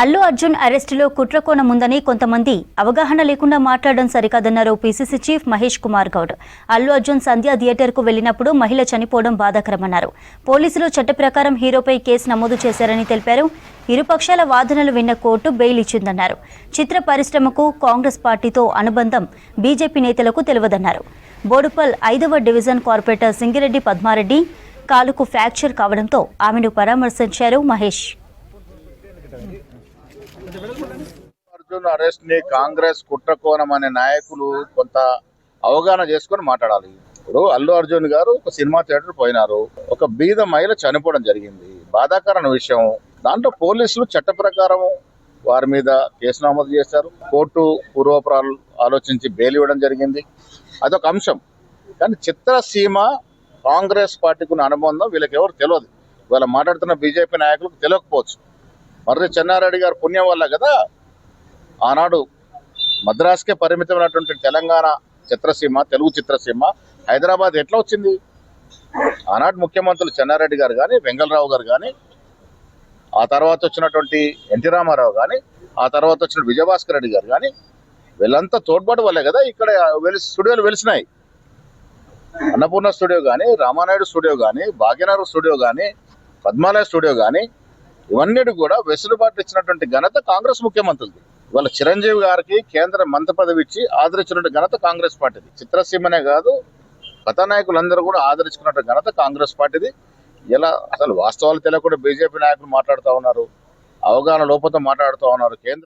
అల్లు అర్జున్ అరెస్టులో కుట్రకోణం ఉందని కొంతమంది అవగాహన లేకుండా మాట్లాడడం సరికాదన్నారు పీసీసీ చీఫ్ మహేష్ కుమార్ గౌడ్. అల్లు అర్జున్ సంధ్య థియేటర్కు వెళ్లినప్పుడు మహిళ చనిపోవడం బాధాకరమన్నారు. పోలీసులు చట్ట ప్రకారం హీరోపై కేసు నమోదు చేశారని తెలిపారు. ఇరుపక్షాల వాదనలు విన్న కోర్టు బెయిల్ ఇచ్చిందన్నారు. చిత్ర పరిశ్రమకు కాంగ్రెస్ పార్టీతో అనుబంధం బీజేపీ నేతలకు తెలియదన్నారు. బోడుపల్ 5వ డివిజన్ కార్పొరేటర్ సింగిరెడ్డి పద్మారెడ్డి కాలుకు ఫ్రాక్చర్ కావడంతో ఆమెను పరామర్శించారు మహేష్. అర్జున్ అరెస్ట్ ని కాంగ్రెస్ కుట్రకోణం అనే నాయకులు కొంత అవగాహన చేసుకొని మాట్లాడాలి. ఇప్పుడు అల్లు అర్జున్ గారు ఒక సినిమా థియేటర్ పోయినారు, ఒక బీద మహిళ చనిపోవడం జరిగింది, బాధాకరమైన విషయం. దాంట్లో పోలీసులు చట్ట ప్రకారం వారి మీద కేసు నమోదు చేశారు. కోర్టు పూర్వపురాలు ఆలోచించి బెయిల్ ఇవ్వడం జరిగింది. అదొక అంశం. కానీ చిత్రసీమ కాంగ్రెస్ పార్టీకి ఉన్న అనుబంధం వీళ్ళకి ఎవరు తెలియదు. వీళ్ళ మాట్లాడుతున్న బీజేపీ నాయకులకు తెలియకపోవచ్చు. మర్రి చెన్నారెడ్డి గారు పుణ్యం వల్ల కదా ఆనాడు మద్రాసుకే పరిమితమైనటువంటి తెలంగాణ చిత్రసీమ, తెలుగు చిత్రసీమ హైదరాబాద్ ఎట్లా వచ్చింది? ఆనాడు ముఖ్యమంత్రులు చెన్నారెడ్డి గారు కానీ, వెంగళరావు గారు కానీ, ఆ తర్వాత వచ్చినటువంటి ఎన్టీ రామారావు కానీ, ఆ తర్వాత వచ్చిన విజయభాస్కర్ రెడ్డి గారు కానీ, వీళ్ళంతా తోడ్పాటు వల్లే కదా ఇక్కడ స్టూడియోలు వెలిసినాయి. అన్నపూర్ణ స్టూడియో కానీ, రామానాయుడు స్టూడియో కానీ, భాగ్యనగర్ స్టూడియో కానీ, పద్మాలయ స్టూడియో కానీ, ఇవన్నిటి కూడా వెసులుబాటు ఇచ్చినటువంటి ఘనత కాంగ్రెస్ ముఖ్యమంత్రులది. ఇవాళ చిరంజీవి గారికి కేంద్ర మంత్రి పదవి ఇచ్చి ఆదరించినటువంటి ఘనత కాంగ్రెస్ పార్టీది. చిత్రసీమనే కాదు, కథానాయకులందరూ కూడా ఆదరించుకున్నటువంటి ఘనత కాంగ్రెస్ పార్టీది. ఇలా అసలు వాస్తవాలు తెలియకుండా బీజేపీ నాయకులు మాట్లాడుతూ ఉన్నారు, అవగాహన లోపంతో మాట్లాడుతూ ఉన్నారు. కేంద్ర